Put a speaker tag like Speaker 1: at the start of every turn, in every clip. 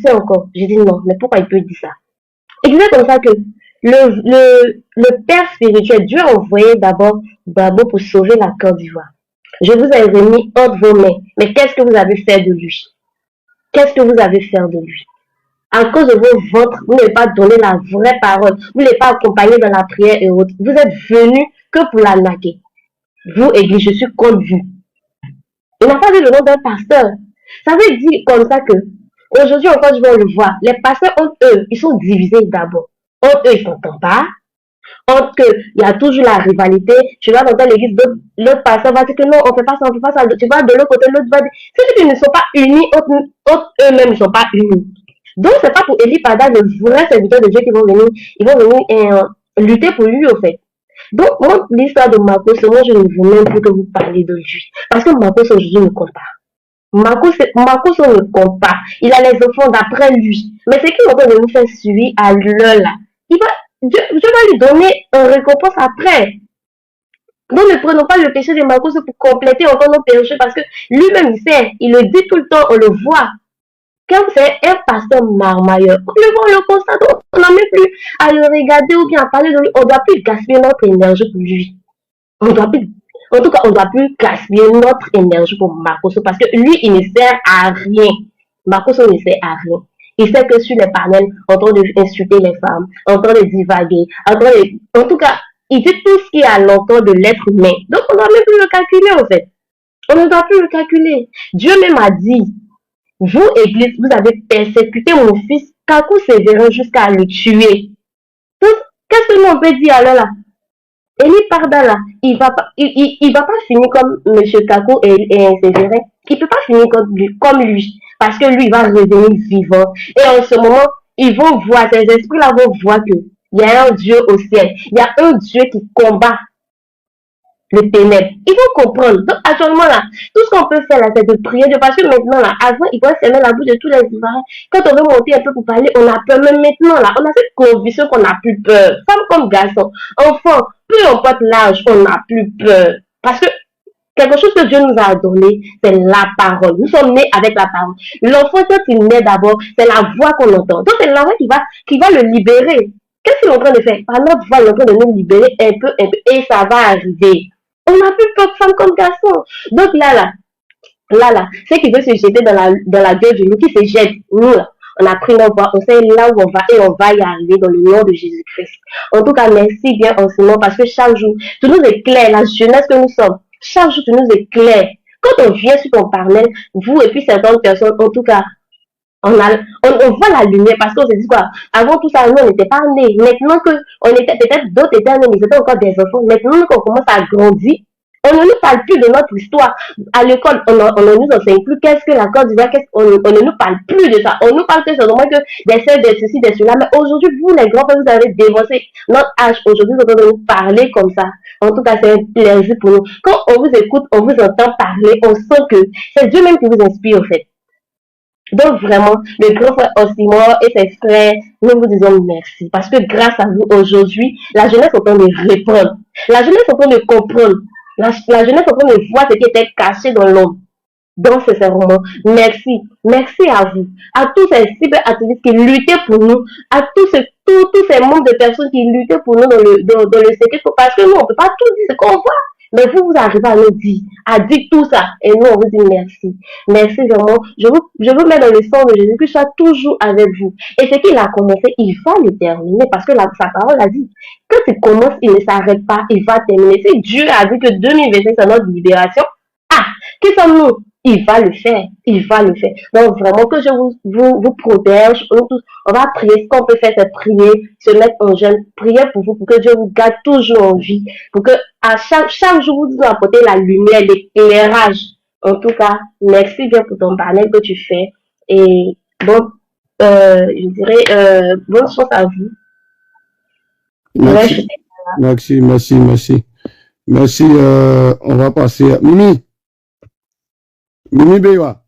Speaker 1: grandissait encore. J'ai dit non, mais pourquoi il peut dire ça? Il disait comme ça que le Père spirituel, Dieu a envoyé d'abord Gbagbo pour sauver la Côte d'Ivoire. Je vous ai remis entre vos mains. Mais qu'est-ce que vous avez fait de lui? Qu'est-ce que vous avez fait de lui? À cause de vos ventres, vous n'avez pas donné la vraie parole. Vous n'avez pas accompagné dans la prière et autres. Vous êtes venus que pour la naquer. Vous, Église, je suis contre vous. Il n'a pas dit le nom d'un pasteur. Ça veut dire comme ça que, aujourd'hui encore, je vais le voir. Les pasteurs, entre eux, ils sont divisés d'abord. Entre eux, ils ne s'entendent pas. Entre eux, il y a toujours la rivalité. Tu vas dans l'église, l'autre pasteur va dire que non, on ne fait pas ça, on ne fait pas ça. Tu vas de l'autre côté, l'autre va dire. C'est qu'ils ne sont pas unis, entre eux-mêmes, ils ne sont pas unis. Donc, c'est pas pour Eli Pada, le vrai serviteur de Dieu, qui vont venir, ils vont venir lutter pour lui, au fait. Donc, moi, l'histoire de Marcos, moi, je ne veux même plus que vous parlez de lui. Parce que Marcos, aujourd'hui, ne compte pas. Marcos, on ne compte pas. Il a les enfants d'après lui. Mais c'est qu'il est en train de nous faire suivre à l'heure, là. Dieu va lui donner une récompense après. Donc, ne prenons pas le péché de Marcos pour compléter encore nos péchés, parce que lui-même, il sait, il le dit tout le temps, on le voit. Quand c'est un pasteur marmailleur, on le constate, on n'a même plus à le regarder ou bien à parler de lui. On ne doit plus gaspiller notre énergie pour lui. En tout cas, on ne doit plus gaspiller notre énergie pour Marcos, parce que lui, il ne sert à rien. Marcos ne sert à rien. Il sait que sur les panels, en train d'insulter les femmes, en train de divaguer, en tout cas, il dit tout ce qui est à l'encontre de l'être humain. Donc, on ne doit même plus le calculer, en fait. On ne doit plus le calculer. Dieu même a dit, vous, Église, vous avez persécuté mon fils, Kakou sévère jusqu'à le tuer. Qu'est-ce que nous on peut dire alors là? Eli Parda là, il va pas finir comme M. Kakou et Sévérin. Il peut pas finir comme lui. Parce que lui, il va revenir vivant. Et en ce moment, ils vont voir, ces esprits-là vont voir que il y a un Dieu au ciel. Il y a un Dieu qui combat le ténèbre. Ils vont comprendre. Donc, actuellement, là, tout ce qu'on peut faire, là, c'est de prier Dieu. Parce que maintenant, là, avant, ils vont fermer la bouche de tous les Ivoiriens. Quand on veut monter un peu pour parler, on a peur. Même maintenant, là, on a cette conviction qu'on n'a plus peur. Femme comme garçon, enfant, peu importe l'âge, on n'a plus peur. Parce que quelque chose que Dieu nous a donné, c'est la parole. Nous sommes nés avec la parole. L'enfant, quand il naît d'abord, c'est la voix qu'on entend. Donc, c'est la voix qui va le libérer. Qu'est-ce qu'il est en train de faire? Par notre voix, il est en train de nous libérer un peu, et ça va arriver. On n'a plus peur de femmes comme garçons. Donc là, ceux qui veulent se jeter dans la gueule de nous, qui se jettent, nous, là, on a pris nos voix, on sait là où on va et on va y arriver dans le nom de Jésus-Christ. En tout cas, merci bien en ce moment, parce que chaque jour, tu nous éclaires, la jeunesse que nous sommes, chaque jour, tu nous éclaires. Quand on vient sur ton panel, vous et puis certaines personnes, en tout cas, on voit la lumière, parce qu'on se dit quoi, avant tout ça, nous, on n'était pas nés. Maintenant qu'on était, peut-être d'autres étaient nés, mais c'était encore des enfants. Maintenant qu'on commence à grandir, on ne nous parle plus de notre histoire. À l'école, on ne nous enseigne plus qu'est-ce que la Côte d'Ivoire, on ne nous parle plus de ça. On nous parle que seulement que des seuls, des ceci, des cela. Mais aujourd'hui, vous, les grands frères, vous avez dévancé notre âge. Aujourd'hui, vous allez nous parler comme ça. En tout cas, c'est un plaisir pour nous. Quand on vous écoute, on vous entend parler, on sent que c'est Dieu même qui vous inspire, en fait. Donc vraiment, le grand frère Osimor et ses frères, nous vous disons merci. Parce que grâce à vous, aujourd'hui, la jeunesse est en train de répondre. La jeunesse est en train de comprendre. La jeunesse est en train de voir ce qui était caché dans l'homme. Donc, sincèrement, merci. Merci à vous. À tous ces cyberactivistes qui luttaient pour nous. À tous ces membres de personnes qui luttaient pour nous dans le secret. Parce que nous, on ne peut pas tout dire ce qu'on voit. Mais vous arrivez à nous dire, à dire tout ça. Et nous, on vous dit merci. Merci vraiment. Je vous mets dans le sang de Jésus, que je sois toujours avec vous. Et ce qu'il a commencé, il va le terminer. Parce que sa parole a dit, quand il commence, il ne s'arrête pas, il va terminer. Si Dieu a dit que 2025, c'est notre libération, qui sommes-nous? Il va le faire. Il va le faire. Donc, vraiment, que je vous protège. On va prier. Ce qu'on peut faire, c'est prier, se mettre en jeûne, prier pour vous, pour que Dieu vous garde toujours en vie. Pour que à chaque jour, vous apportez la lumière, l'éclairage. En tout cas, merci bien pour ton panel que tu fais. Et bon, je dirais, bonne chance à vous.
Speaker 2: Merci. Merci. On va passer à Mimi. Mimi Bewa.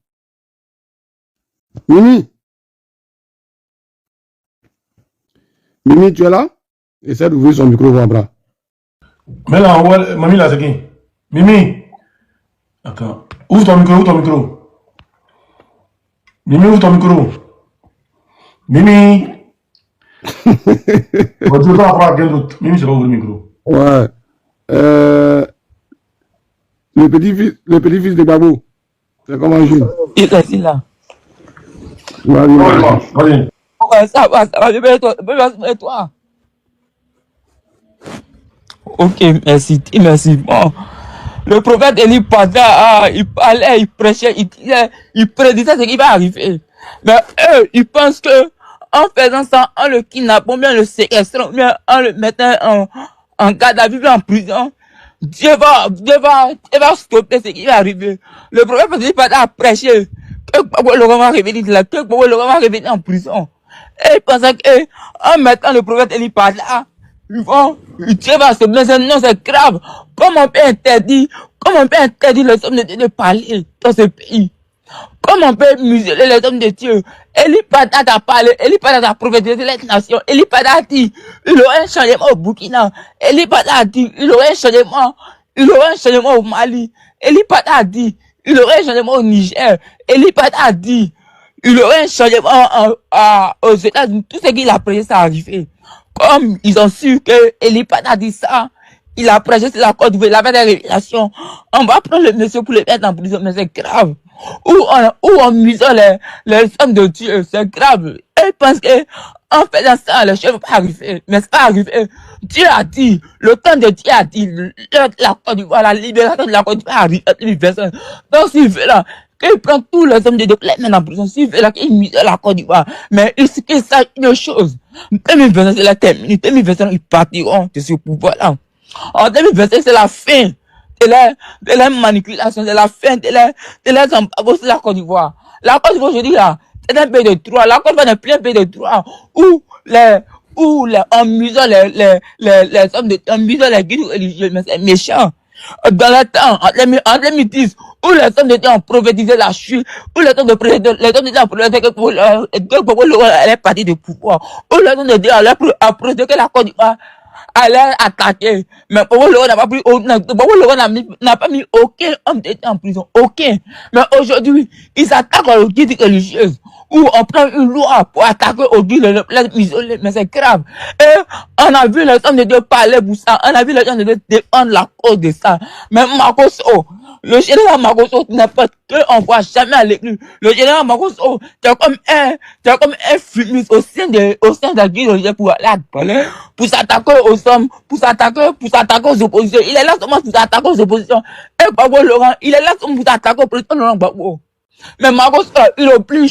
Speaker 2: Mimi, tu es là? Essaie d'ouvrir son micro, bras.
Speaker 3: Mais là, ouais, Mimi, là, c'est qui? Mimi. Attends. Ouvre ton micro. Mimi, ouvre ton micro. Mimi. On ne pas avoir quelqu'un d'autre. Mimi, c'est pas ouvrir le micro.
Speaker 2: Ouais. Le petit-fils de Babou. C'est comment je dis?
Speaker 4: Il est là.
Speaker 3: Vas-y.
Speaker 4: Ouais, ça va, et toi. Ok, merci, merci. Bon, le prophète Élie Pada, il parlait, il prêchait, il prédisait ce qui va arriver. Mais eux, ils pensent que en faisant ça, en le kidnappant, bien le séquestrant, bien en le mettant en garde à vue, en prison, Dieu va stopper ce qui va arriver. Le prophète Élie Pada a prêché que Laurent va revenir de là, que Laurent va revenir en prison. Et ils pensaient que, en mettant le prophète Élie Pada, Dieu va se mettre, non, c'est grave. Comment on peut interdire les hommes de Dieu de parler dans ce pays? Comment on peut museler les hommes de Dieu? Élie Pada a parlé, Élie Pada a prophétisé les nations. Élie Pada a dit, il aurait un changement au Burkina. Élie Pada a dit, il aurait un changement au Mali. Élie Pada a dit, il aurait un changement au Niger. Élie Pada a dit, il aurait un changement aux États-Unis. Tout ce qu'il a prêché, ça arrivé. Comme ils ont su que Élie Pada a dit ça, il a prêché sur la Côte d'Ivoire, il avait des révélations. On va prendre le monsieur pour le mettre en prison, mais c'est grave. Où on musole les hommes de Dieu, c'est grave. Et ils pensent que, en faisant ça, les choses vont pas arriver. Mais c'est pas arrivé. Dieu a dit, le temps de Dieu a dit, la Côte d'Ivoire, la libération de la Côte d'Ivoire arrive à une personne. Donc, s'il veut là, qu'il prend tous les hommes de Dieu, les mène en prison, s'il veut là, qu'il musole la Côte d'Ivoire. Mais il sait que ça, une chose. 2025, c'est la terminée. 2025, ils partiront de ce pouvoir-là. En 2025, c'est la fin de la manipulation, c'est la fin de la c'est la Côte d'Ivoire. La Côte d'Ivoire, je dis là, c'est un pays de droit. La Côte d'Ivoire n'est plus un pays de droit où on musole les hommes de, on musole les guides religieux, mais c'est méchant. Dans le temps, en 2010, où les hommes de Dieu ont prophétisé la chute, où les hommes de Dieu ont prophétisé que Laurent allait partir de pouvoir, où les hommes de Dieu ont prophétisé que la Côte d'Ivoire allait attaquer. Mais Bobo Laurent n'a pas mis aucun homme de Dieu en prison. Aucun. Mais aujourd'hui, ils attaquent aux guides religieuses. Où on prend une loi pour attaquer aux guides isolés. Mais c'est grave. Et on a vu les hommes de Dieu parler pour ça. On a vu les hommes de Dieu défendre la cause de ça. Mais Makoso, le général Makoso n'est pas qu'on voit jamais à l'église. Le général Makoso, c'est comme un fumiste au sein de la guide religieuses pour aller parler, pour s'attaquer aux hommes, pour s'attaquer aux oppositions. Il est là seulement pour s'attaquer aux oppositions. Et Bobo Laurent, il est là seulement pour s'attaquer au président Laurent Gbagbo. Mais Makoso, il a plus une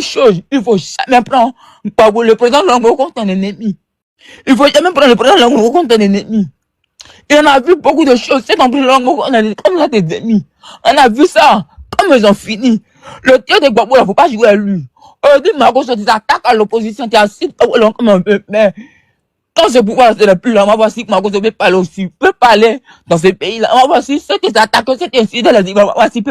Speaker 4: chose. Il faut jamais prendre le président Laurent Gbagbo contre un ennemi. Il faut jamais prendre le président Laurent Gbagbo contre un ennemi. Et on a vu beaucoup de choses. C'est compris Laurent Gbagbo, on a dit, comme là, des ennemis. On a vu ça. Comme ils ont fini. Le Dieu de Gbagbo, il ne faut pas jouer à lui. On dit, Makoso, tu attaques à l'opposition, tu assises comme un peu. Mais quand ce pouvoir c'est le plus là, on va voir si Makoso peut parler aussi, peut parler dans ce pays-là. On va voir si ceux qui s'attaquent, ceux qui incident, on va voir s'ils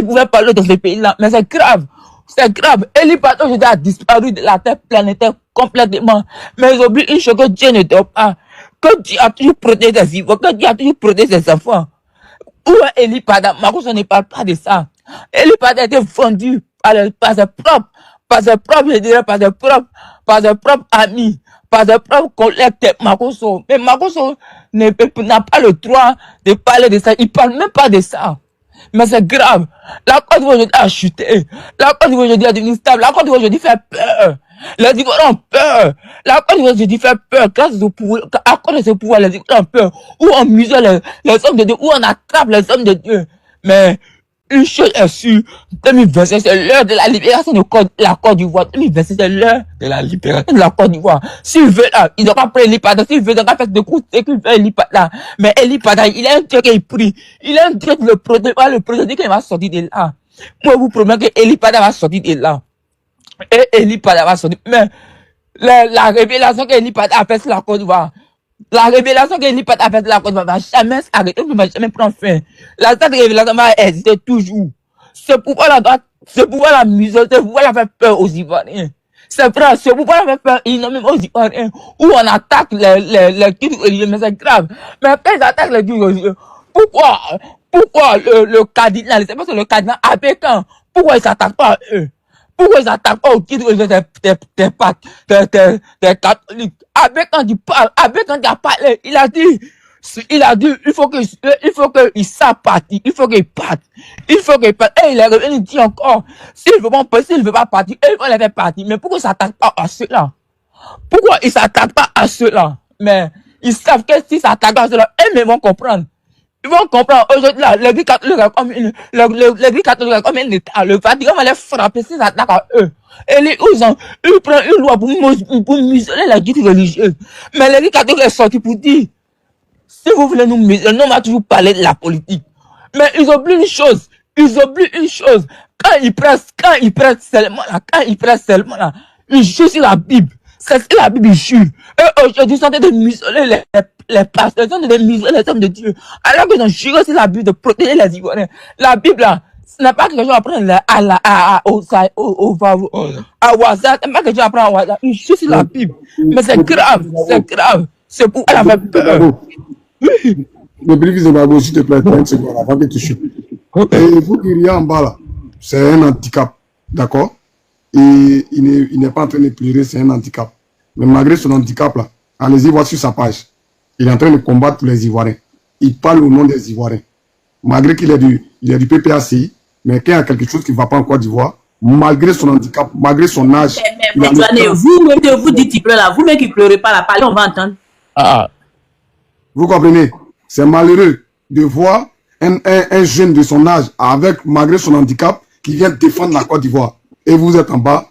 Speaker 4: pouvaient parler dans ce pays-là. Mais c'est grave. C'est grave. Élie Pada aujourd'hui a disparu de la terre planétaire complètement. Mais ils oublient une chose, que Dieu ne dort pas. Que Dieu a toujours protégé des vivants, que Dieu a toujours protégé ses enfants. Où est Élie Pada? Makoso ne parle pas de ça. Élie Pada a été vendu par ses propres, je dirais, par ses propres amis, par ses propres collègues de Makoso. Mais Makoso n'a pas le droit de parler de ça. Il parle même pas de ça. Mais c'est grave. La Côte d'Ivoire aujourd'hui a chuté. La Côte d'Ivoire aujourd'hui est devenue stable. La Côte d'Ivoire aujourd'hui fait peur. Les Ivoiriens ont peur. La Côte d'Ivoire aujourd'hui fait peur. Grâce au pouvoir, à cause de ce pouvoir, les Ivoiriens ont peur. Où on muselle les hommes de Dieu, où on attrape les hommes de Dieu. Mais une chose est sûre, 2025, c'est l'heure de la libération de la Côte d'Ivoire. 2025, c'est l'heure de la libération de la Côte d'Ivoire. S'il veut là, ils n'ont pas pris Élie Pada. S'il veut, ils n'ont pas fait de coups, c'est qu'il veut Élie Pada. Mais Élie Pada, il est un Dieu qui prie. Il est un Dieu qui le protège qu'il va sortir de là. Moi, je vous promets que Élie Pada va sortir de là. Et Élie Pada va sortir. Mais la révélation qu'Élie Pada a faite sur la Côte d'Ivoire, la révélation qu'Élie Pada a faite sur la Côte d'Ivoire va jamais s'arrêter, ne va jamais prendre fin. Cette révélation va exister toujours. Ce pouvoir-là musole, ce pouvoir-là fait peur aux Ivoiriens. C'est vrai, ce pouvoir-là fait peur énormément aux Ivoiriens. Où on attaque les cultes religieux, mais c'est grave. Mais quand ils attaquent les cultes religieux, pourquoi le cardinal, c'est parce que le cardinal Abékan, pourquoi il s'attaque pas à eux? Pourquoi ils attaquent pas au titre des catholiques? Avec quand il parle, avec quand il a parlé, il a dit, il faut qu'il s'en partir, il faut qu'il parte. Il faut qu'il parte. Et il est revenu, il dit encore, s'il veut pas partir, ils vont les faire partir. Mais pourquoi ils s'attaquent pas à ceux-là? Pourquoi ils s'attaquent pas à ceux-là? Mais ils savent que s'ils s'attaquent à ceux-là, eux-mêmes vont comprendre. Ils vont comprendre. Aujourd'hui, là, l'église catholique est comme l'église catholique est comme un état. Le Vatican va les frapper s'ils s'attaquent à eux. Et ils prennent une loi pour museler la guide religieuse. Mais l'église catholique est sortie pour dire, si vous voulez nous museler, nous on va toujours parler de la politique. Mais ils oublient une chose. Quand ils prêtent seulement là, ils jouent sur la Bible. C'est la Bible jure. Et aujourd'hui, ils sont en train de museler les pasteurs, ils sont en train de museler les hommes de Dieu. Alors qu'ils ont juré sur la Bible de protéger les Ivoiriens. La Bible là, ce n'est pas quelque chose à prendre à hasard. Ce n'est pas quelque chose à prendre au hasard. Ils jurent sur la Bible. Mais c'est grave. C'est pour elle avait peur.
Speaker 2: Le bénéfice de Babo, s'il te plaît, 30 secondes avant que tu chutes. Et vous qui riez en bas là, c'est un handicap, d'accord? Et il n'est pas en train de pleurer, c'est un handicap. Mais malgré son handicap là, allez-y voir sur sa page. Il est en train de combattre pour les Ivoiriens. Il parle au nom des Ivoiriens. Malgré qu'il est du PPACI, mais qu'il y a quelque chose qui ne va pas en Côte d'Ivoire, malgré son handicap, malgré son âge.
Speaker 5: Mais vous-même que vous dites qu'il pleure là, vous-même qui ne pleurez pas là, parlez, on va entendre.
Speaker 2: Vous comprenez? C'est malheureux de voir un jeune de son âge, malgré son handicap, qui vient défendre la Côte d'Ivoire. Et vous êtes en bas.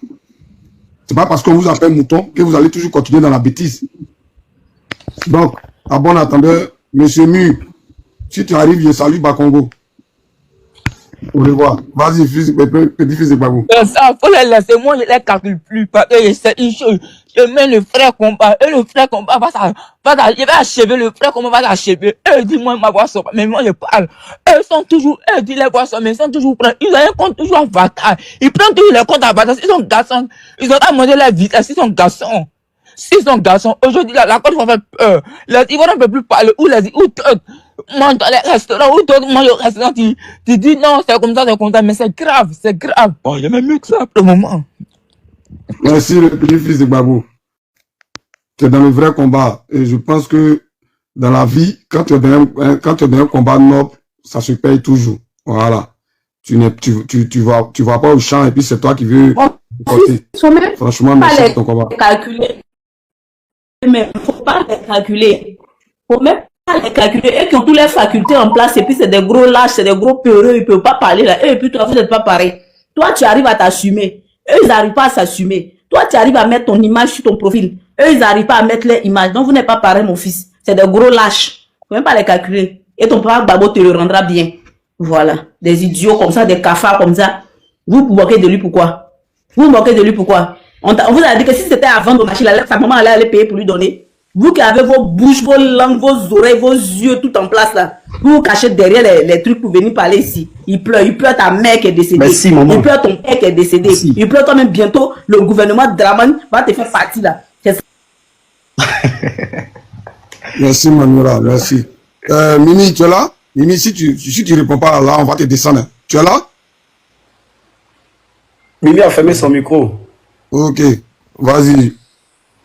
Speaker 2: C'est pas parce qu'on vous appelle mouton que vous allez toujours continuer dans la bêtise. Donc, à bon attendeur, monsieur Mu, si tu arrives, je salue Bakongo. Au revoir. Vas-y, petit fils de Babou.
Speaker 4: Ça, faut les laisser. Moi, je les calcule plus. Parce que c'est une chose. Je mets le frère combat. Et le frère combat il va achever. Le frère combat va l'achever. Eux disent, moi, ma voix sort. Mais moi, je parle. Eux sont toujours, eux disent les voix sort. Mais ils sont toujours prêts. Ils ont un compte toujours à bataille. Ils prennent toujours les comptes à bataille. Ils sont garçons. Ils ont à manger la vitesse. Ils sont garçons. S'ils sont garçons, aujourd'hui, la Côte va faire peur. Les Ivoiriens ne peuvent plus parler. Ou d'autres mangent dans les restaurants, ou d'autres mangent au restaurant. Tu dis non, c'est comme ça, mais c'est grave. Bon, il y a même mieux que ça pour le moment.
Speaker 2: Merci, le petit fils de Babou. Tu es dans le vrai combat. Et je pense que dans la vie, quand tu es dans un combat noble, ça se paye toujours. Voilà. Tu vas pas au champ et puis c'est toi qui veux porter. Franchement, merci pour ton combat.
Speaker 5: Mais il ne faut pas les calculer. Il ne faut même pas les calculer. Eux qui ont toutes les facultés en place, et puis c'est des gros lâches, c'est des gros peureux, ils ne peuvent pas parler là. Et puis toi, vous n'êtes pas pareil. Toi, tu arrives à t'assumer. Eux, ils n'arrivent pas à s'assumer. Toi, tu arrives à mettre ton image sur ton profil. Eux, ils n'arrivent pas à mettre leur image. Donc, vous n'êtes pas pareil, mon fils. C'est des gros lâches. Il ne faut même pas les calculer. Et ton papa Babo te le rendra bien. Voilà. Des idiots comme ça, des cafards comme ça. Vous vous moquez de lui pourquoi? Vous vous moquez de lui pourquoi? On vous a dit que si c'était avant de machine, sa maman allait payer pour lui donner. Vous qui avez vos bouches, vos langues, vos oreilles, vos yeux tout en place là. Vous vous cachez derrière les trucs pour venir parler ici. Il pleure ta mère qui est décédée.
Speaker 6: Merci, maman.
Speaker 5: Il pleure ton père qui est décédé.
Speaker 6: Merci.
Speaker 5: Il pleure toi-même bientôt. Le gouvernement Draman va te faire partie là.
Speaker 2: Merci, Manuela, merci. Mimi, tu es là? Mimi, si tu réponds pas là, on va te descendre. Tu es là?
Speaker 6: Mimi a fermé son micro.
Speaker 2: Ok, vas-y.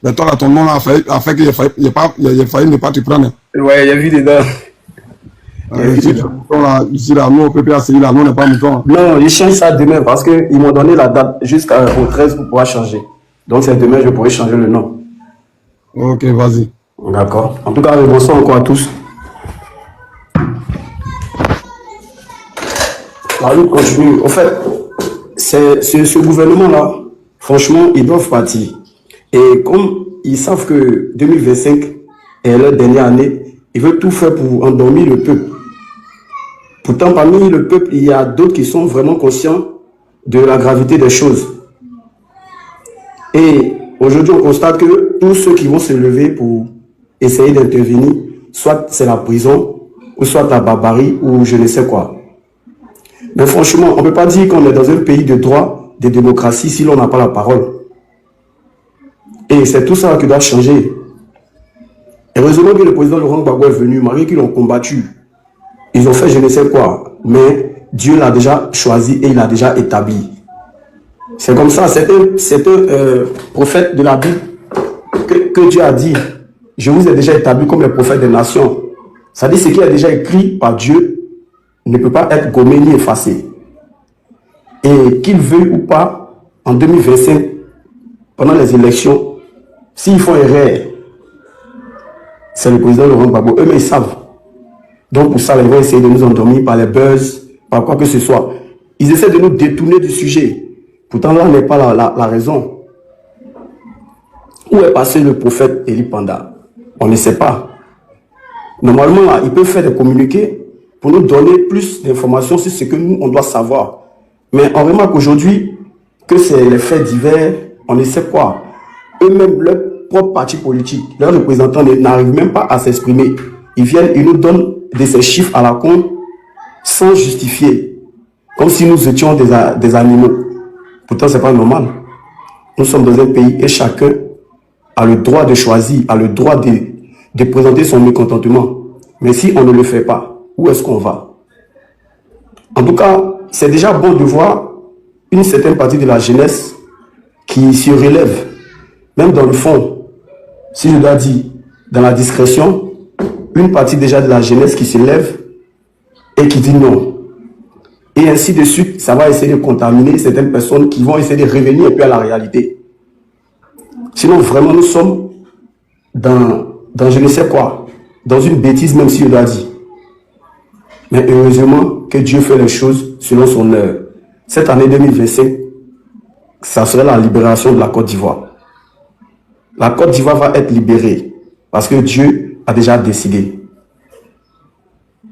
Speaker 2: Mais toi, là, ton nom là, a fait qu'il a failli ne pas te prendre.
Speaker 6: Ouais, il y a vu dedans.
Speaker 2: Ici, là, nous, au PPACI, là, nous, on n'est pas mouton.
Speaker 6: Non, ils changent ça demain parce qu'ils m'ont donné la date jusqu'au 13 pour pouvoir changer. Donc, c'est demain, je pourrai changer le nom.
Speaker 2: Ok, vas-y.
Speaker 6: D'accord. En tout cas, bonsoir encore à tous. La lutte continue. En fait, ce gouvernement-là, franchement, ils doivent partir. Et comme ils savent que 2025 est leur dernière année, ils veulent tout faire pour endormir le peuple. Pourtant, parmi le peuple, il y a d'autres qui sont vraiment conscients de la gravité des choses. Et aujourd'hui, on constate que tous ceux qui vont se lever pour essayer d'intervenir, soit c'est la prison, ou soit la barbarie, ou je ne sais quoi. Mais franchement, on ne peut pas dire qu'on est dans un pays de droit, de démocratie, si l'on n'a pas la parole. Et c'est tout ça qui doit changer. Heureusement que le président Laurent Gbagbo est venu, malgré qu'ils l'ont combattu. Ils ont fait je ne sais quoi. Mais Dieu l'a déjà choisi et il l'a déjà établi. C'est comme ça, c'est un prophète de la Bible que Dieu a dit, je vous ai déjà établi comme le prophète des nations. Ça dit ce qui est déjà écrit par Dieu ne peut pas être gommé ni effacé. Et qu'il veuille ou pas, en 2025, pendant les élections, s'ils font erreur, c'est le président Laurent Gbagbo. Eux-mêmes, ils savent. Donc pour ça, ils vont essayer de nous endormir par les buzz, par quoi que ce soit. Ils essaient de nous détourner du sujet. Pourtant, là, n'est pas la raison. Où est passé le prophète Eli Panda? On ne sait pas. Normalement, là, il peut faire des communiqués pour nous donner plus d'informations sur ce que nous, on doit savoir. Mais on remarque aujourd'hui que c'est les faits divers, on ne sait quoi. Eux-mêmes, leur propre parti politique, leurs représentants n'arrivent même pas à s'exprimer. Ils viennent, ils nous donnent de ces chiffres à la con sans justifier. Comme si nous étions des animaux. Pourtant, ce n'est pas normal. Nous sommes dans un pays et chacun a le droit de choisir, a le droit de présenter son mécontentement. Mais si on ne le fait pas, où est-ce qu'on va? En tout cas, c'est déjà bon de voir une certaine partie de la jeunesse qui se relève. Même dans le fond, si je dois dire, dans la discrétion, une partie déjà de la jeunesse qui se lève et qui dit non. Et ainsi de suite, ça va essayer de contaminer certaines personnes qui vont essayer de revenir un peu à la réalité. Sinon, vraiment, nous sommes dans je ne sais quoi, dans une bêtise, même si je dois dire. Mais heureusement que Dieu fait les choses selon son heure. Cette année 2025, ça serait la libération de la Côte d'Ivoire. La Côte d'Ivoire va être libérée parce que Dieu a déjà décidé.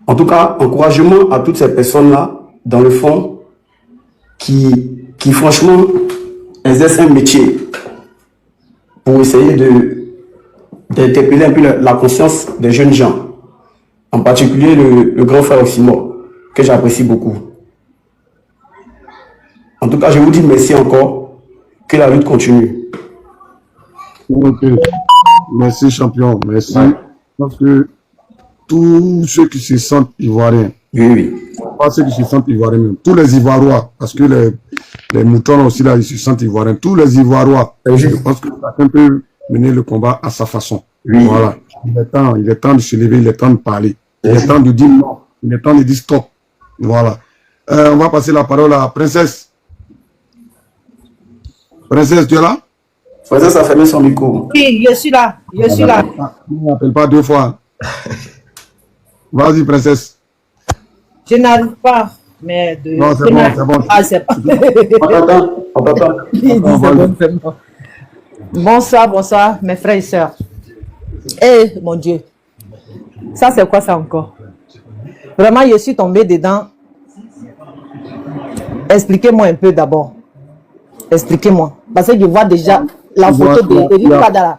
Speaker 6: En tout cas, encouragement à toutes ces personnes-là, dans le fond, qui franchement exercent un métier pour essayer d'interpeller un peu la conscience des jeunes gens. En particulier le grand frère Oximo, que j'apprécie beaucoup. En tout cas, je vous dis merci encore, que la lutte continue.
Speaker 2: Ok. Merci, champion. Merci. Ouais. Parce que tous ceux qui se sentent ivoiriens,
Speaker 6: oui.
Speaker 2: Pas ceux qui se sentent ivoiriens même, tous les Ivoirois, parce que les moutons aussi là, ils se sentent ivoiriens, tous les Ivoirois, je pense que chacun peut mener le combat à sa façon. Oui. Voilà. Il est temps de se lever, il est temps de parler. Il est temps de dire non, il est temps de dire stop. Voilà. On va passer la parole à Princesse. Princesse, tu es là?
Speaker 6: Princesse a fermé son micro.
Speaker 7: Oui, je suis là. Je suis là.
Speaker 2: Ne m'appelle pas deux fois. Vas-y, Princesse.
Speaker 7: Je n'arrive pas, mais de...
Speaker 2: Non, c'est bon, c'est bon.
Speaker 7: Ah, c'est pas...
Speaker 6: On t'attend.
Speaker 7: C'est bon. Bonsoir, mes frères et sœurs. Eh, mon Dieu. Ça, c'est quoi ça encore? Vraiment, je suis tombée dedans. Expliquez-moi un peu d'abord. Expliquez-moi. Parce que je vois déjà la photo de Eric Padala.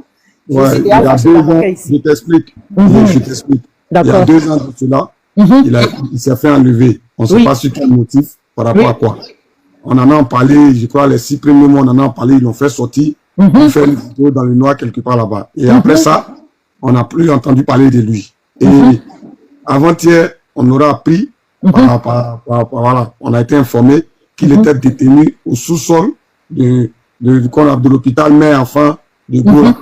Speaker 2: Il y a 2 ans, je t'explique. Je t'explique. Il y a 2 ans de cela, il s'est fait enlever. On ne sait pas sur quel motif, par rapport à quoi. On en a parlé, je crois, les 6 premiers mois, on en a parlé, ils l'ont fait sortir, ils fait une vidéo dans le noir quelque part là-bas. Et après ça, on n'a plus entendu parler de lui. Et avant-hier, on aura appris, voilà, on a été informé qu'il était détenu au sous-sol de l'hôpital mère-enfant de Gola.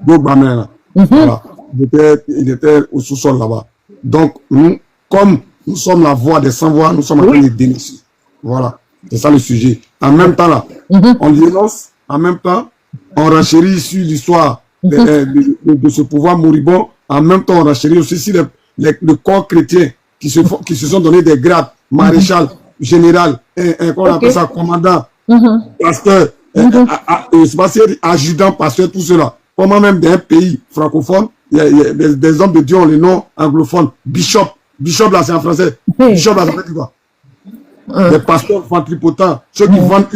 Speaker 2: Voilà. Il était au sous-sol là-bas. Donc, nous, comme nous sommes la voix des sans-voix, nous sommes en train de dénoncer. Voilà. C'est ça le sujet. En même temps, là, on dénonce, en même temps, on renchérit sur l'histoire de ce pouvoir moribond. En même temps, on renchérit aussi sur le corps chrétien qui se sont donné des grades, maréchal, général, on appelle ça commandant, pasteur, adjudant, pasteur, tout cela. Comment même dans un pays francophone, il y a des hommes de Dieu ont le nom anglophone, bishop. Bishop là, c'est en français. Bishop là, ça veut dire quoi? Les pasteurs ventripotents, ceux qui vendent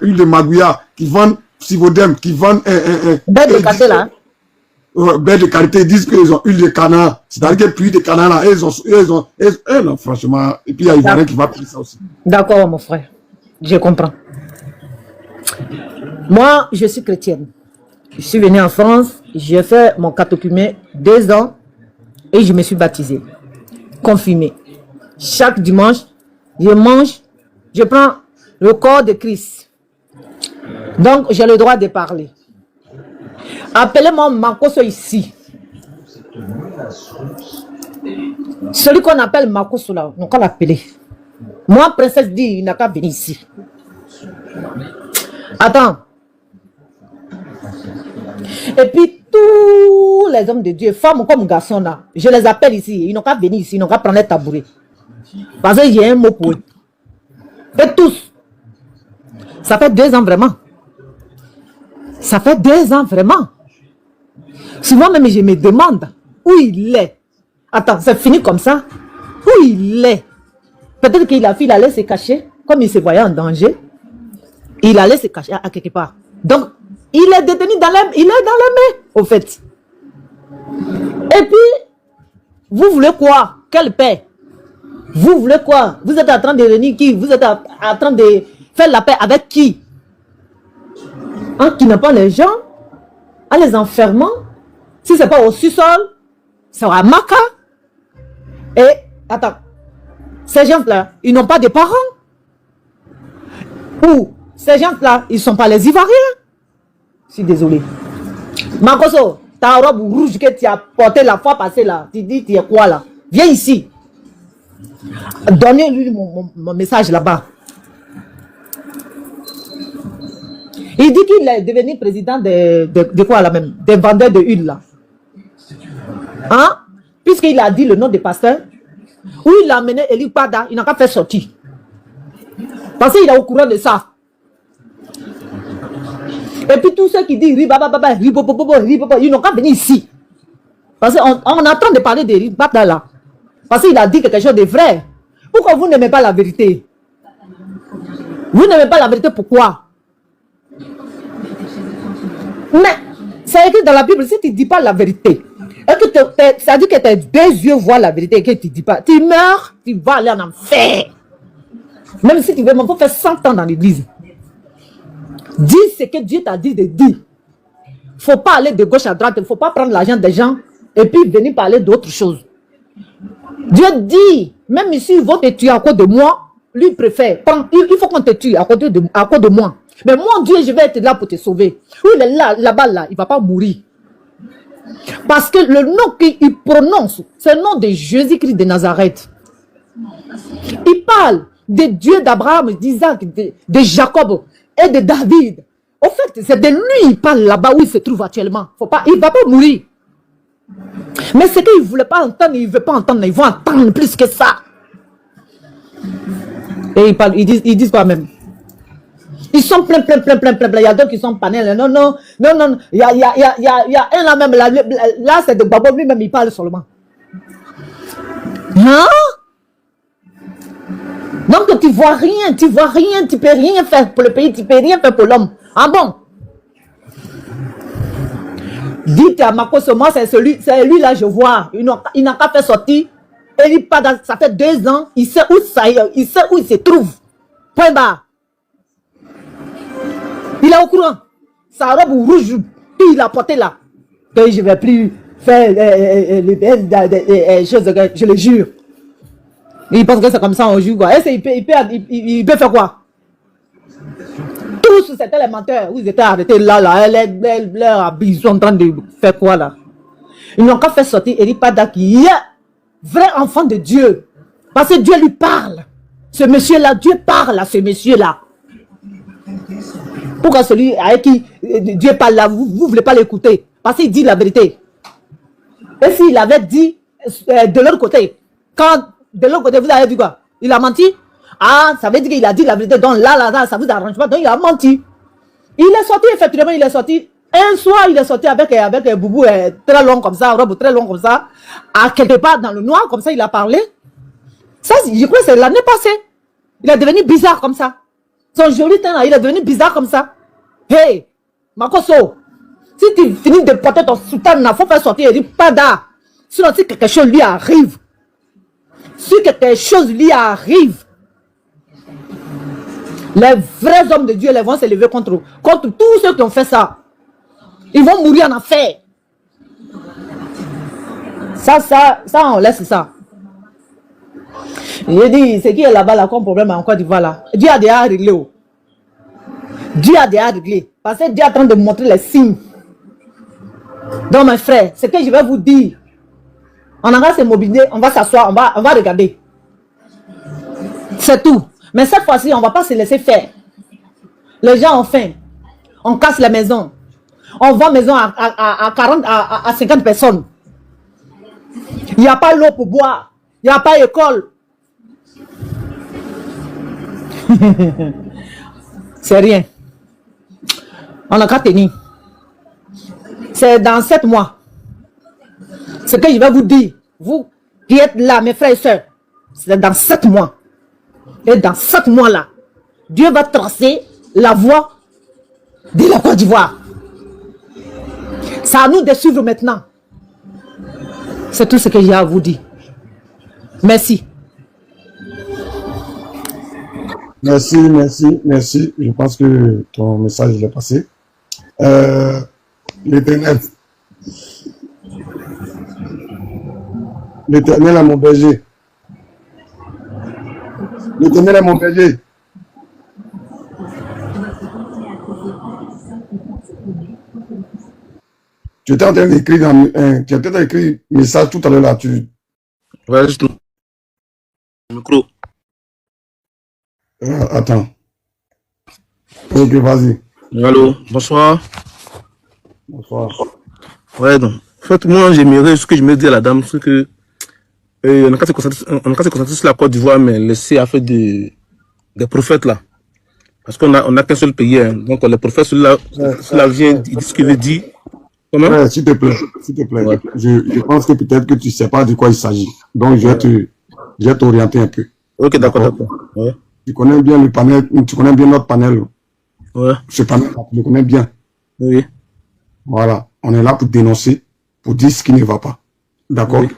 Speaker 2: huile de magouilla, qui vendent Sivodem, qui vendent
Speaker 7: bête de qualité là.
Speaker 2: Bête de qualité, ils disent qu'ils ont huile de canard. C'est-à-dire que l'huile de canard là, non, franchement, et puis il y a Ivoirien qui va payer ça aussi.
Speaker 7: D'accord, mon frère. Je comprends. Moi, je suis chrétienne. Je suis venue en France, j'ai fait mon catéchuménat 2 ans et je me suis baptisée, confirmée. Chaque dimanche, je mange, je prends le corps de Christ. Donc, j'ai le droit de parler. Appelez-moi Makoso ici. Celui qu'on appelle Makoso là, on va l'appeler. Moi, princesse dit, il n'a qu'à venir ici. Attends. Et puis, tous les hommes de Dieu, femmes comme garçons là, je les appelle ici. Ils n'ont qu'à venir ici, ils n'ont qu'à prendre les tabourets. Parce qu'il y a un mot pour eux. Et tous. Ça fait 2 ans vraiment. Ça fait 2 ans vraiment. Souvent même, je me demande où il est. Attends, c'est fini comme ça? Où il est? Peut-être qu'il a fait, il allait se cacher, comme il se voyait en danger. Il allait se cacher à quelque part. Donc, il est détenu dans les, il est dans les mains, au fait. Et puis, vous voulez quoi? Quelle paix? Vous voulez quoi? Vous êtes en train de réunir qui? Vous êtes en train de faire la paix avec qui? En kidnappant les gens, en les enfermant. Si ce n'est pas au sous-sol, c'est à Maka. Et, attends, ces gens-là, ils n'ont pas de parents. Ou, ces gens-là, ils ne sont pas les Ivoiriens. Je suis désolé. Makoso, ta robe rouge que tu as portée la fois passée là, tu dis, tu es quoi là? Viens ici. Donnez-lui mon message là-bas. Il dit qu'il est devenu président de quoi là même? Des vendeurs de huile là. Hein? Puisqu'il a dit le nom des pasteurs, où il a amené Eli Pada, il n'a qu'à faire sortir. Parce qu'il est au courant de ça. Et puis tous ceux qui disent Ribababa, Ribobobo, ils n'ont qu'à venir ici. Parce qu'on est en train de parler de Ribababa là. Parce qu'il a dit quelque chose de vrai. Pourquoi vous n'aimez pas la vérité? Vous n'aimez pas la vérité, pourquoi? Mais c'est écrit dans la Bible, si tu ne dis pas la vérité, et que ça dit que tes 2 yeux voient la vérité et que tu ne dis pas, tu meurs, tu vas aller en enfer. Même si tu veux, il faut faire 100 ans dans l'église. Dis ce que Dieu t'a dit de dire. Il ne faut pas aller de gauche à droite, il ne faut pas prendre l'argent des gens et puis venir parler d'autre chose. Dieu dit, même si ils vont te tuer à cause de moi, lui préfère. Il faut qu'on te tue à cause de moi. Mais mon Dieu, je vais être là pour te sauver. Oui, il est là-bas, là, il ne va pas mourir. Parce que le nom qu'il prononce, c'est le nom de Jésus-Christ de Nazareth. Il parle de Dieu d'Abraham, d'Isaac, de Jacob et de David. Au fait, c'est de lui il parle là-bas où il se trouve actuellement. Il ne va pas mourir. Mais ce qu'ils ne voulaient pas entendre, ils ne veulent pas entendre. Ils vont entendre plus que ça. Et ils disent pas même. Ils sont plein. Il y a d'autres qui sont panels. Non. Il y a un là même. Là, c'est de Babo lui-même, il parle seulement. Hein? Donc, tu vois rien, tu peux rien faire pour le pays, tu peux rien faire pour l'homme. Ah bon? Dites à Makoso, moi, c'est lui là, je vois. Il n'a qu'à faire sortir. Ça fait 2 ans, il sait où il se trouve. Point barre. Il est au courant. Sa robe rouge, il a porté là. Que je ne vais plus faire les choses, je le jure. Il pense que c'est comme ça, on joue quoi. Il peut faire quoi? Tous, c'était les menteurs. Ils étaient arrêtés là. Leurs habits, ils sont en train de faire quoi là? Ils n'ont qu'à faire sortir Eli Pada qui est vrai enfant de Dieu. Parce que Dieu lui parle. Ce monsieur-là, Dieu parle à ce monsieur-là. Pourquoi celui avec qui Dieu parle là, vous ne voulez pas l'écouter? Parce qu'il dit la vérité. Et s'il avait dit de l'autre côté, quand de l'autre côté vous avez dit quoi? Il a menti? Ah, ça veut dire qu'il a dit la vérité. Donc là, ça vous arrange pas. Donc il a menti. Il est sorti, effectivement, il est sorti. Un soir, il est sorti avec un boubou très long comme ça, robe très long comme ça, à quelque part dans le noir, comme ça, il a parlé. Ça, je crois que c'est l'année passée. Il est devenu bizarre comme ça. Son joli teint là, il est devenu bizarre comme ça. Hey, Makoso, si tu finis de porter ton soutane, il faut faire sortir Eli Pada. Sinon, si quelque chose lui arrive, les vrais hommes de Dieu vont se lever contre tous ceux qui ont fait ça. Ils vont mourir en enfer. Ça, on laisse ça. J'ai dit, c'est qui est là-bas, là, comme problème en Côte d'Ivoire, là. Dieu a déjà réglé. Oh. Dieu a déjà réglé. Parce que Dieu est en train de montrer les signes. Donc, mes frères, ce que je vais vous dire, on va se mobiliser, on va s'asseoir, on va regarder. C'est tout. Mais cette fois-ci, on ne va pas se laisser faire. Les gens ont faim. On casse les maisons. On vend maison à 40, à 50 personnes. Il n'y a pas l'eau pour boire. Il n'y a pas d'école. C'est rien. On n'a qu'à tenir. C'est dans 7 mois. Ce que je vais vous dire, vous qui êtes là, mes frères et sœurs, c'est dans 7 mois. Et dans 7 mois-là, Dieu va tracer la voie de la Côte d'Ivoire. C'est à nous de suivre maintenant. C'est tout ce que j'ai à vous dire. Merci.
Speaker 2: Merci, merci, merci. Je pense que ton message est passé. L'Éternel. L'Éternel est mon berger. L'Éternel est mon berger. Tu étais en train d'écrire tu étais en train d'écrire un message tout à l'heure là.
Speaker 8: Ouais, juste le micro.
Speaker 2: Attends. Ok, vas-y.
Speaker 8: Allô, bonsoir.
Speaker 2: Bonsoir.
Speaker 8: Ouais, donc, en fait, moi, j'aimerais, ce que je me dis à la dame, c'est que, on n'a qu'à se concentrer sur la Côte d'Ivoire, mais laisser à faire des prophètes là. Parce qu'on a qu'un seul pays, hein. Donc, les prophètes, ceux-là viennent, ils disent ce qu'ils veulent dire. Comment?
Speaker 2: Ouais, s'il te plaît, s'il te plaît. Ouais. Je pense que peut-être que tu ne sais pas de quoi il s'agit. Donc, je vais t'orienter un peu.
Speaker 8: Ok, d'accord. Ouais.
Speaker 2: Tu connais bien le panel, tu connais bien notre panel.
Speaker 8: Ouais.
Speaker 2: Ce panel, tu le connais bien.
Speaker 8: Oui.
Speaker 2: Voilà. On est là pour dénoncer, pour dire ce qui ne va pas. D'accord? Oui.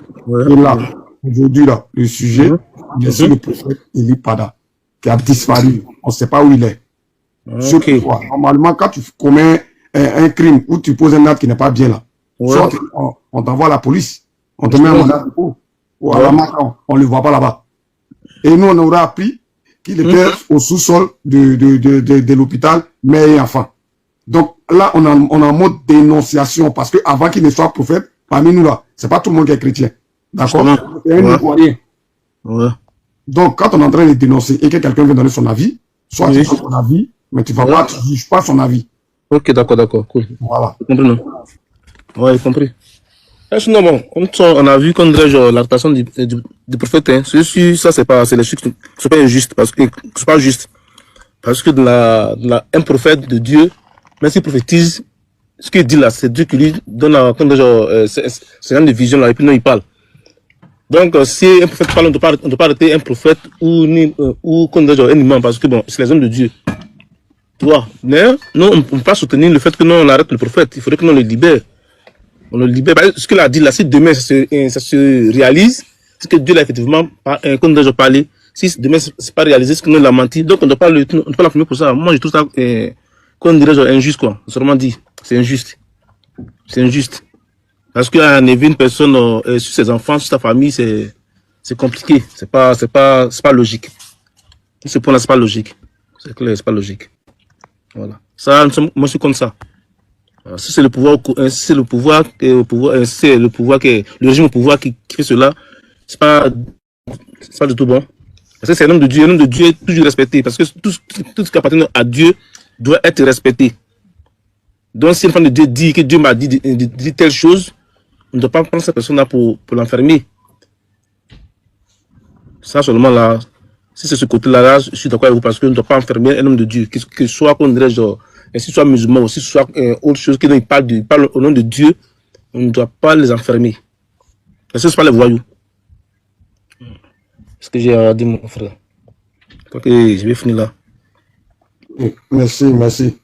Speaker 2: Ouais. Et là, aujourd'hui, là, le sujet, bien sûr, le prophète Eli Pada, qui a disparu. On ne sait pas où il est. Okay. Normalement, quand tu commets un crime ou tu poses un acte qui n'est pas bien là, soit on t'envoie à la police, on te met un mandat de dépôt, ou à la main, on ne le voit pas là-bas. Et nous, on aurait appris qu'il était au sous-sol de l'hôpital, mère et enfant. Donc là, on est en mode dénonciation, parce que avant qu'il ne soit prophète, parmi nous là, c'est pas tout le monde qui est chrétien. D'accord? C'est un Ivoirien. Donc, quand on est en train de dénoncer et que quelqu'un vient donner son avis, soit tu donnes son avis, mais tu vas pas, tu ne juges pas son avis. Ok, d'accord, cool. Voilà.
Speaker 8: J'ai compris, non? Ouais, j'ai compris. Sinon, bon, on a vu qu'on dirait l'arrestation du prophète, hein. Ça, c'est les trucs, c'est pas injuste, parce que, c'est pas juste. Parce que un prophète de Dieu, même s'il prophétise, ce qu'il dit là, c'est Dieu qui lui donne c'est une vision là, et puis non, il parle. Donc, si un prophète parle, on ne doit pas arrêter un prophète ou qu'on dirait un imam, parce que bon, c'est les hommes de Dieu. Tu vois, mais non, on ne peut pas soutenir le fait que non, on arrête le prophète. Il faudrait que l'on le libère. On le libère. Ce qu'il a dit là, si demain ça se réalise, c'est que Dieu l'a effectivement, comme déjà parlé, si demain ce n'est pas réalisé, c'est que nous l'a menti. Donc on ne doit pas l'affumer pour ça. Moi, je trouve ça, comme on dirait, injuste, quoi. C'est vraiment dit. C'est injuste. C'est injuste. Parce qu'enlever une personne sur ses enfants, sur sa famille, c'est compliqué. C'est pas logique. Ce point-là, c'est pas logique. C'est clair, c'est pas logique. Voilà. Ça, moi, je suis contre ça. Si c'est le pouvoir, c'est le régime au pouvoir qui fait cela, c'est pas du tout bon. Parce que c'est un homme de Dieu. Un homme de Dieu est toujours respecté. Parce que tout ce qui appartient à Dieu doit être respecté. Donc, si une femme de Dieu dit que Dieu m'a dit telle chose, on ne doit pas prendre cette personne-là pour l'enfermer. Ça seulement là. Si c'est ce côté-là, je suis d'accord avec vous parce qu'on ne doit pas enfermer un homme de Dieu, que soit qu'on dirait genre, si soit musulman ou si soit autre chose, qu'il parle au nom de Dieu, on ne doit pas les enfermer. Parce que ce ne sont pas les voyous. C'est ce que j'ai à dire, mon frère. Ok, je vais finir là.
Speaker 2: Merci.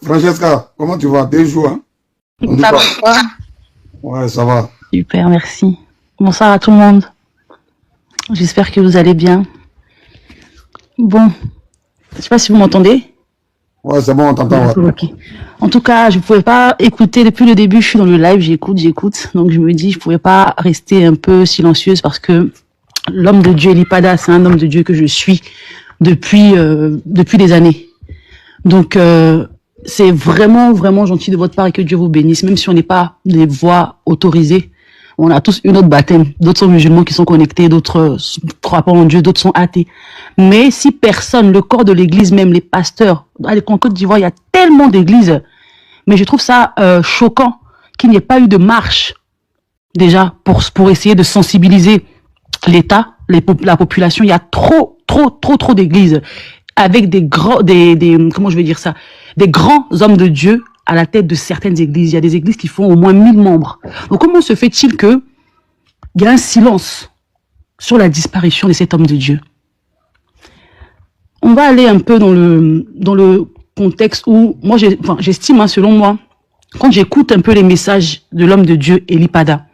Speaker 2: Francesca, comment tu vas? 2 jours, hein?
Speaker 9: Ça va?
Speaker 2: Ouais, ça va.
Speaker 9: Super, merci. Bonsoir à tout le monde. J'espère que vous allez bien. Bon, je ne sais pas si vous m'entendez.
Speaker 2: Ouais, c'est bon, on t'entend. Ouais.
Speaker 9: Okay. En tout cas, je ne pouvais pas écouter depuis le début. Je suis dans le live, j'écoute. Donc je me dis, je ne pouvais pas rester un peu silencieuse parce que l'homme de Dieu Elipada, c'est un homme de Dieu que je suis depuis des années. Donc, c'est vraiment, vraiment gentil de votre part et que Dieu vous bénisse, même si on n'est pas des voix autorisées. On a tous une autre baptême. D'autres sont musulmans qui sont connectés, d'autres croient pas en Dieu, d'autres sont athées. Mais si personne, le corps de l'église, même les pasteurs, en Côte d'Ivoire, il y a tellement d'églises, mais je trouve ça choquant qu'il n'y ait pas eu de marche, déjà, pour essayer de sensibiliser l'État, la population. Il y a trop d'églises avec comment je vais dire ça, des grands hommes de Dieu à la tête de certaines églises. Il y a des églises qui font au moins 1000 membres. Donc comment se fait-il que il y a un silence sur la disparition de cet homme de Dieu? On va aller un peu dans le contexte où moi j'estime, selon moi, quand j'écoute un peu les messages de l'homme de Dieu Elipada,